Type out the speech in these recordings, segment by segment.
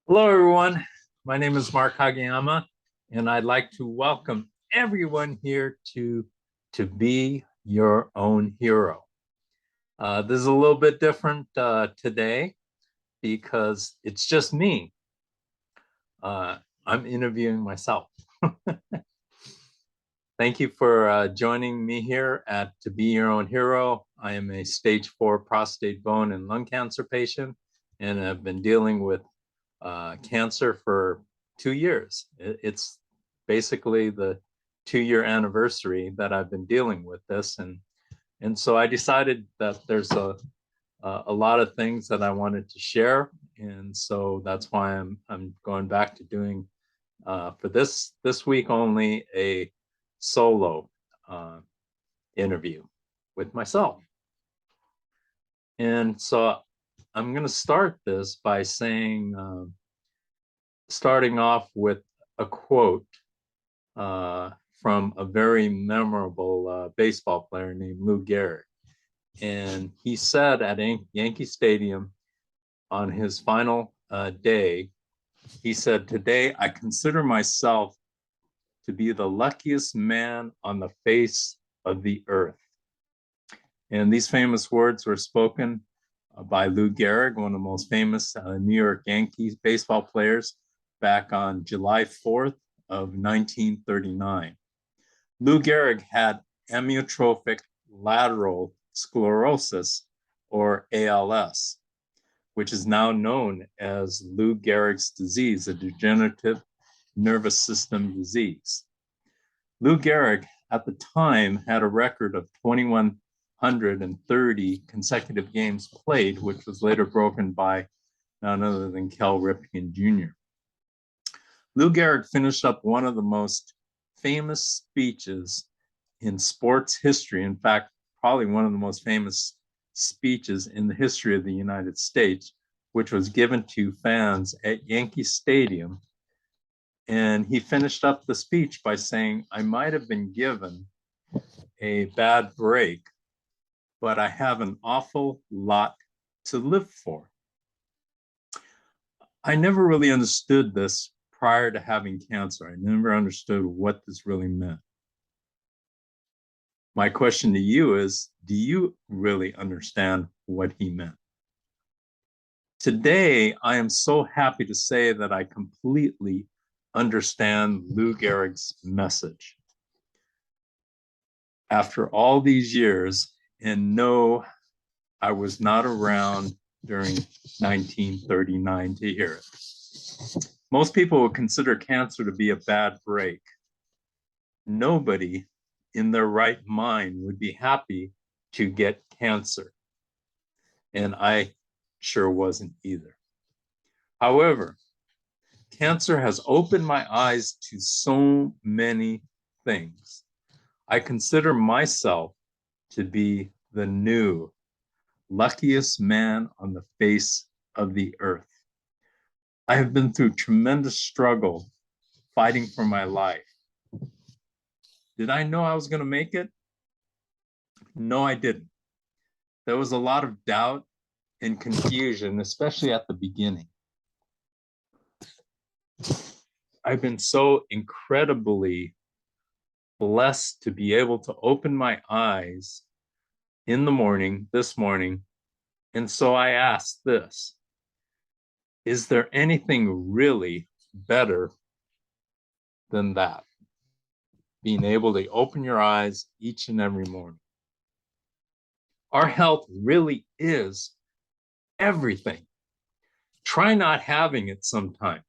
Hello, everyone. My name is Mark Hagiyama, and I'd like to welcome everyone here to Be Your Own Hero. This is a little bit different today because it's just me. I'm interviewing myself. Thank you for joining me here at To Be Your Own Hero. I am a stage 4 prostate, bone, and lung cancer patient, and I've been dealing with cancer for 2 years. It's basically the 2-year anniversary that I've been dealing with this, and so I decided that there's a lot of things that I wanted to share, and so that's why I'm going back to doing for this week only a solo interview with myself. And so I'm going to start this by saying, starting off with a quote from a very memorable baseball player named Lou Gehrig. And he said at Yankee Stadium on his final day, he said, "Today I consider myself to be the luckiest man on the face of the earth." And these famous words were spoken by Lou Gehrig, one of the most famous New York Yankees baseball players, back on July 4th of 1939. Lou Gehrig had amyotrophic lateral sclerosis, or ALS, which is now known as Lou Gehrig's disease, a degenerative nervous system disease. Lou Gehrig at the time had a record of 2,130 consecutive games played, which was later broken by none other than Cal Ripken Jr. Lou Gehrig finished up one of the most famous speeches in sports history. In fact, probably one of the most famous speeches in the history of the United States, which was given to fans at Yankee Stadium. And he finished up the speech by saying, "I might have been given a bad break, but I have an awful lot to live for." I never really understood this prior to having cancer. I never understood what this really meant. My question to you is, do you really understand what he meant? Today, I am so happy to say that I completely understand Lou Gehrig's message. After all these years, and no, I was not around during 1939 to hear it. Most people would consider cancer to be a bad break. Nobody in their right mind would be happy to get cancer. And I sure wasn't either. However, cancer has opened my eyes to so many things. I consider myself to be the new luckiest man on the face of the earth. I have been through tremendous struggle fighting for my life. Did I know I was going to make it? No, I didn't. There was a lot of doubt and confusion, especially at the beginning. I've been so incredibly blessed to be able to open my eyes in the morning, this morning. And so I asked this: is there anything really better than that? Being able to open your eyes each and every morning. Our health really is everything. Try not having it sometime.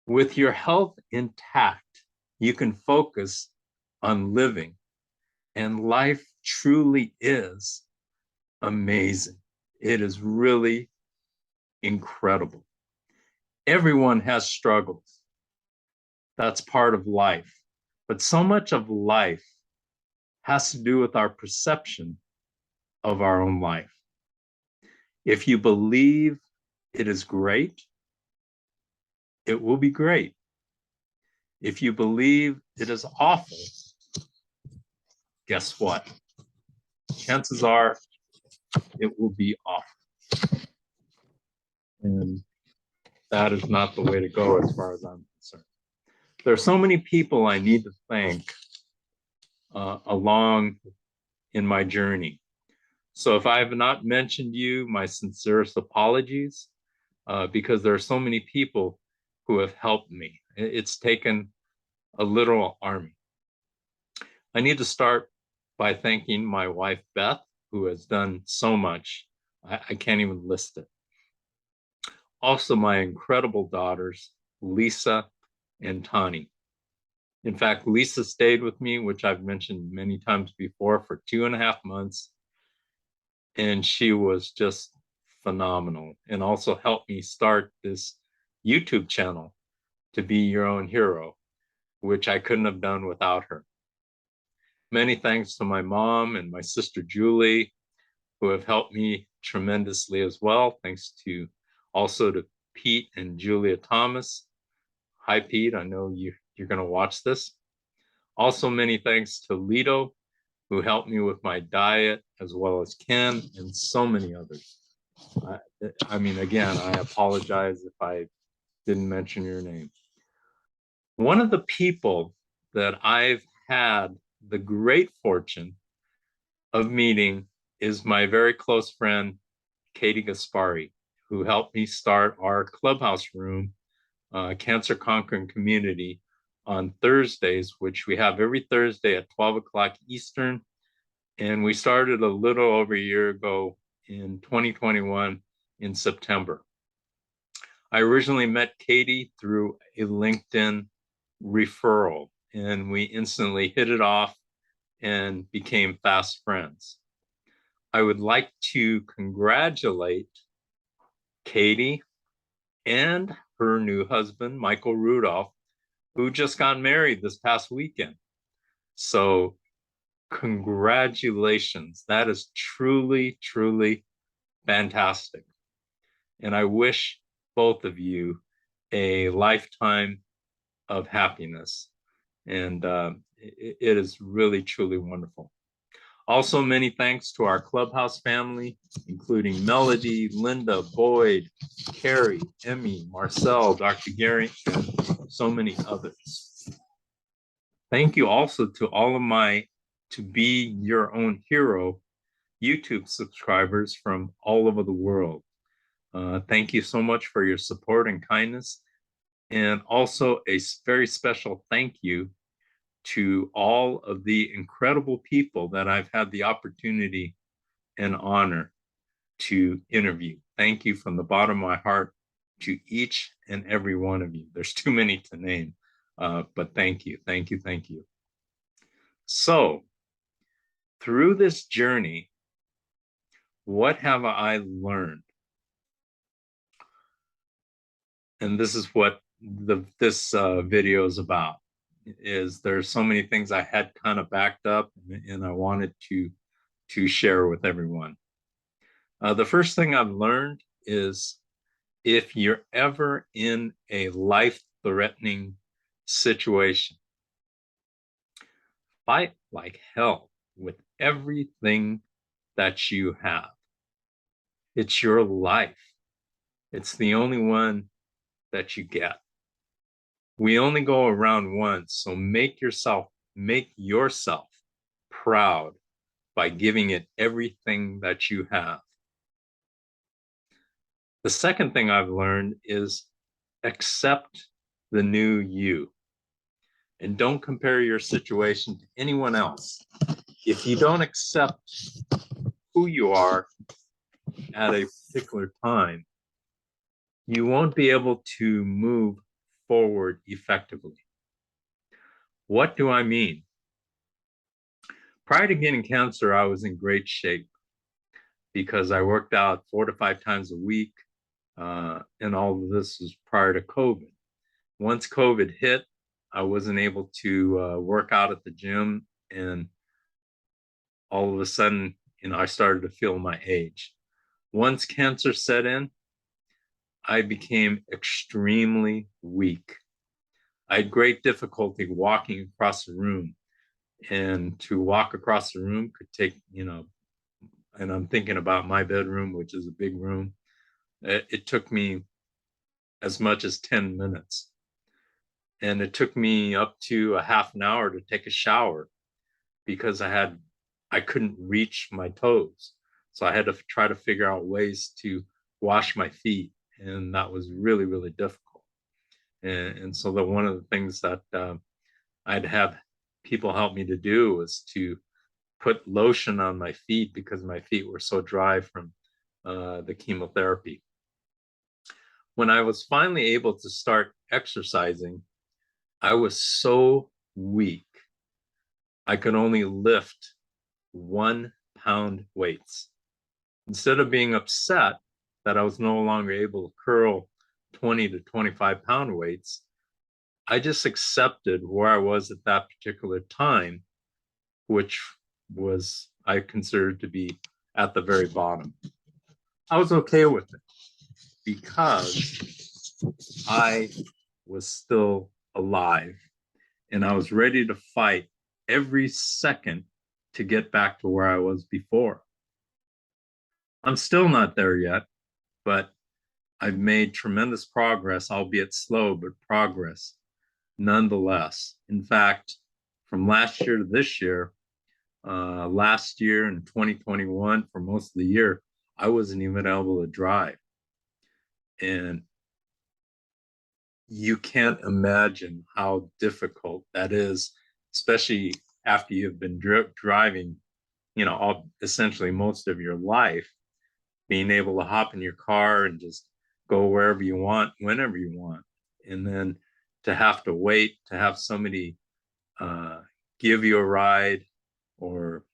With your health intact, you can focus on living, and life truly is amazing. It is really incredible. Everyone has struggles. That's part of life. But so much of life has to do with our perception of our own life. If you believe it is great, it will be great. If you believe it is awful, guess what? Chances are it will be awful. And that is not the way to go as far as I'm concerned. There are so many people I need to thank along in my journey. So if I have not mentioned you, my sincerest apologies, because there are so many people who have helped me. It's taken a literal army. I need to start by thanking my wife, Beth, who has done so much. I can't even list it. Also, my incredible daughters, Lisa and Tani. In fact, Lisa stayed with me, which I've mentioned many times before, for 2.5 months. And she was just phenomenal and also helped me start this YouTube channel, To Be Your Own Hero, which I couldn't have done without her. Many thanks to my mom and my sister Julie, who have helped me tremendously as well. Thanks to also to Pete and Julia Thomas. Hi, Pete. I know you're going to watch this. Also, many thanks to Lito, who helped me with my diet, as well as Ken and so many others. I mean, again, I apologize if I didn't mention your name. One of the people that I've had the great fortune of meeting is my very close friend, Katie Gaspari, who helped me start our clubhouse room, Cancer Conquering Community, on Thursdays, which we have every Thursday at 12 o'clock Eastern. And we started a little over a year ago in 2021 in September. I originally met Katie through a LinkedIn referral, and we instantly hit it off and became fast friends. I would like to congratulate Katie and her new husband, Michael Rudolph, who just got married this past weekend. So congratulations. That is truly, truly fantastic. And I wish both of you a lifetime of happiness. And it is really, truly wonderful. Also, many thanks to our clubhouse family, including Melody, Linda, Boyd, Carrie, Emmy, Marcel, Dr. Gary, and so many others. Thank you also to all of my To Be Your Own Hero YouTube subscribers from all over the world. Thank you so much for your support and kindness. And also a very special thank you to all of the incredible people that I've had the opportunity and honor to interview. Thank you from the bottom of my heart to each and every one of you. There's too many to name, but thank you, thank you, thank you. So, through this journey, what have I learned? And this is what this video is about. Is there's so many things I had kind of backed up and I wanted to share with everyone. The first thing I've learned is if you're ever in a life-threatening situation, fight like hell with everything that you have. It's your life. It's the only one that you get. We only go around once, so make yourself proud by giving it everything that you have. The second thing I've learned is accept the new you. And don't compare your situation to anyone else. If you don't accept who you are at a particular time, you won't be able to move forward effectively. What do I mean? Prior to getting cancer, I was in great shape because I worked out 4 to 5 times a week, and all of this was prior to COVID. Once COVID hit, I wasn't able to work out at the gym, and all of a sudden, I started to feel my age. Once cancer set in, I became extremely weak. I had great difficulty walking across the room, and to walk across the room could take, and I'm thinking about my bedroom, which is a big room. It took me as much as 10 minutes. And it took me up to a half an hour to take a shower because I couldn't reach my toes. So I had to try to figure out ways to wash my feet. And that was really, really difficult. And so one of the things that I'd have people help me to do was to put lotion on my feet because my feet were so dry from the chemotherapy. When I was finally able to start exercising, I was so weak. I could only lift 1 pound weights. Instead of being upset that I was no longer able to curl 20 to 25 pound weights, I just accepted where I was at that particular time, which was I considered to be at the very bottom. I was okay with it because I was still alive and I was ready to fight every second to get back to where I was before. I'm still not there yet, but I've made tremendous progress, albeit slow, but progress nonetheless. In fact, from last year to this year, last year in 2021, for most of the year, I wasn't even able to drive. And you can't imagine how difficult that is, especially after you've been driving, essentially most of your life, being able to hop in your car and just go wherever you want, whenever you want. And then to have to wait, to have somebody give you a ride or,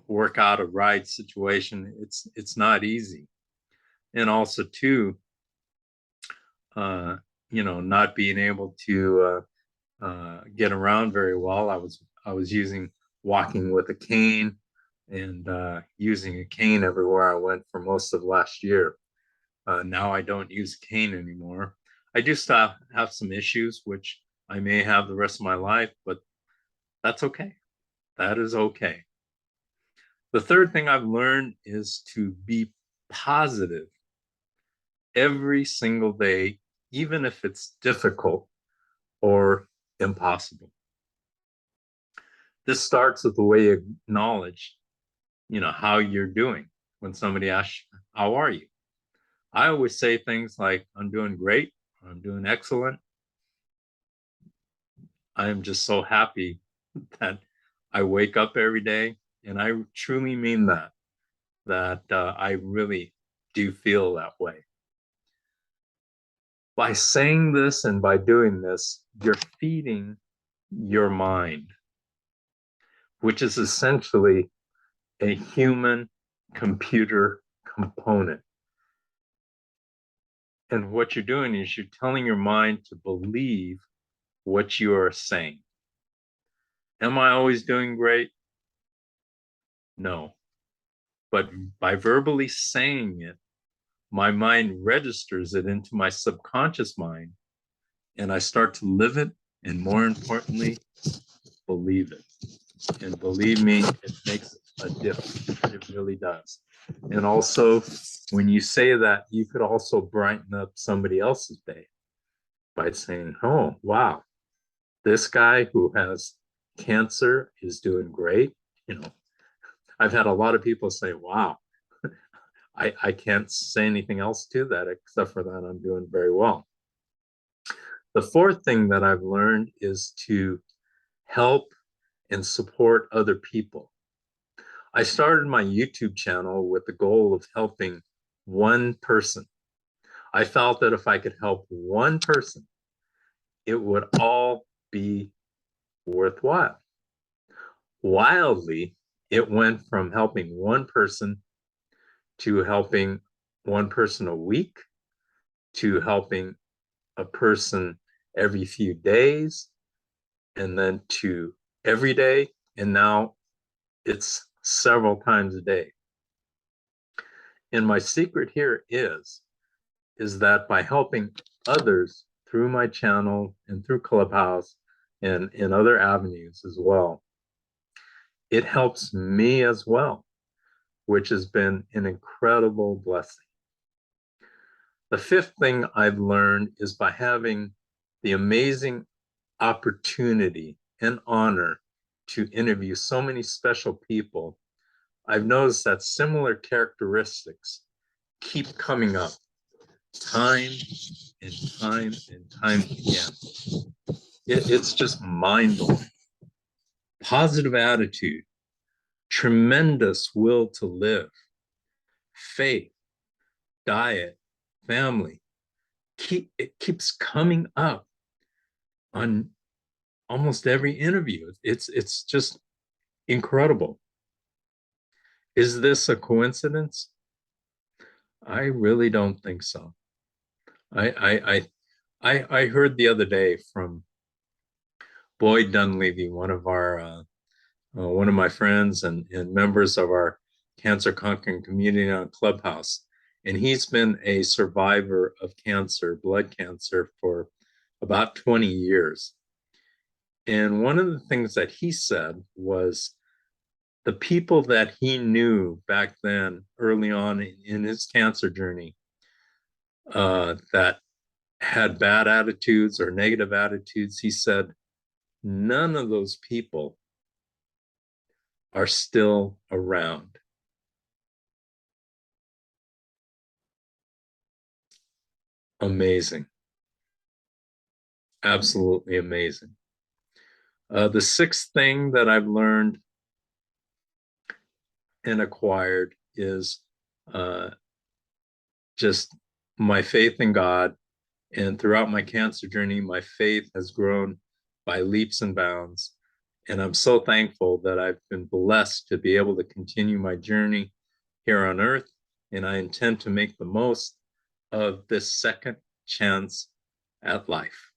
work out a ride situation, it's not easy. And also too, not being able to get around very well. I was using walking with a cane and using a cane everywhere I went for most of last year. Now I don't use a cane anymore. I do still have some issues, which I may have the rest of my life, but that's okay. That is okay. The third thing I've learned is to be positive every single day, even if it's difficult or impossible. This starts with the way you acknowledge, how you're doing. When somebody asks, how are you? I always say things like, I'm doing great, I'm doing excellent. I am just so happy that I wake up every day. And I truly mean that I really do feel that way. By saying this and by doing this, you're feeding your mind, which is essentially a human computer component. And what you're doing is you're telling your mind to believe what you are saying. Am I always doing great? No. But by verbally saying it, my mind registers it into my subconscious mind, and I start to live it, and more importantly, believe it. And believe me, it makes a difference. It really does. And also, when you say that, you could also brighten up somebody else's day by saying, oh, wow, this guy who has cancer is doing great. I've had a lot of people say, wow, I can't say anything else to that except for that I'm doing very well. The fourth thing that I've learned is to help and support other people. I started my YouTube channel with the goal of helping one person. I felt that if I could help one person, it would all be worthwhile. Wildly, it went from helping one person to helping one person a week to helping a person every few days and then to every day. And now it's several times a day. And my secret here is that by helping others through my channel and through Clubhouse and in other avenues as well, it helps me as well, which has been an incredible blessing. The fifth thing I've learned is by having the amazing opportunity and honor to interview so many special people, I've noticed that similar characteristics keep coming up time and time and time again. It's just mind-blowing. Positive attitude, tremendous will to live, faith, diet, family. It keeps coming up on almost every interview. It's just incredible. Is this a coincidence? I really don't think so. I heard the other day from Boyd Dunleavy, one of my friends and members of our Cancer Conquering Community on Clubhouse, and he's been a survivor of cancer, blood cancer, for about 20 years. And one of the things that he said was the people that he knew back then, early on in his cancer journey, that had bad attitudes or negative attitudes, he said, none of those people are still around. Amazing. Absolutely amazing. The sixth thing that I've learned and acquired is just my faith in God. And throughout my cancer journey, my faith has grown by leaps and bounds. And I'm so thankful that I've been blessed to be able to continue my journey here on earth. And I intend to make the most of this second chance at life.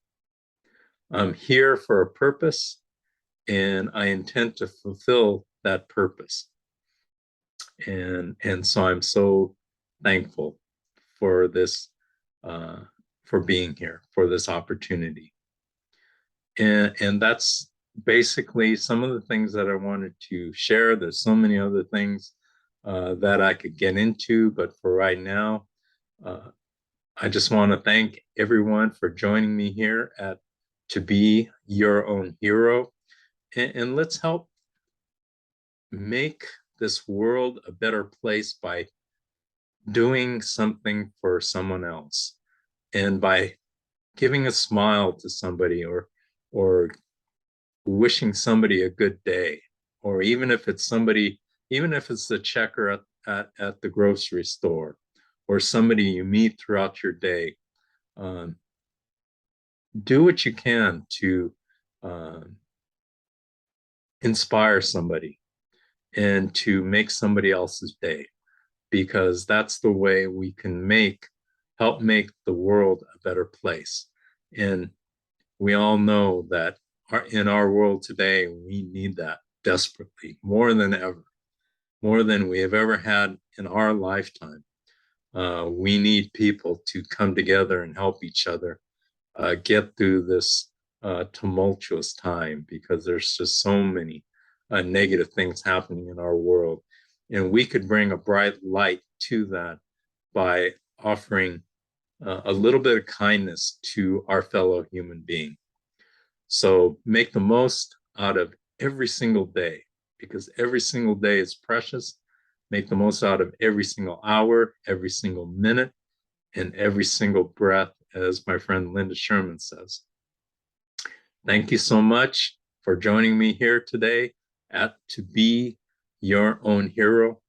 I'm here for a purpose, and I intend to fulfill that purpose. And so I'm so thankful for this, for being here, for this opportunity. And that's basically some of the things that I wanted to share. There's so many other things that I could get into, but for right now, I just want to thank everyone for joining me here at To Be Your Own Hero. And let's help make this world a better place by doing something for someone else, and by giving a smile to somebody, or wishing somebody a good day, or even if it's the checker at the grocery store, or somebody you meet throughout your day. Do what you can to inspire somebody and to make somebody else's day, because that's the way we can help make the world a better place. And we all know that in our world today, we need that desperately, more than ever, more than we have ever had in our lifetime. We need people to come together and help each other get through this tumultuous time, because there's just so many negative things happening in our world. And we could bring a bright light to that by offering a little bit of kindness to our fellow human being. So make the most out of every single day, because every single day is precious. Make the most out of every single hour, every single minute, and every single breath, as my friend Linda Sherman says. Thank you so much for joining me here today at To Be Your Own Hero.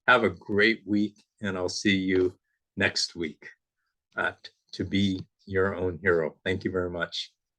Have a great week, and I'll see you next week at To Be Your Own Hero. Thank you very much.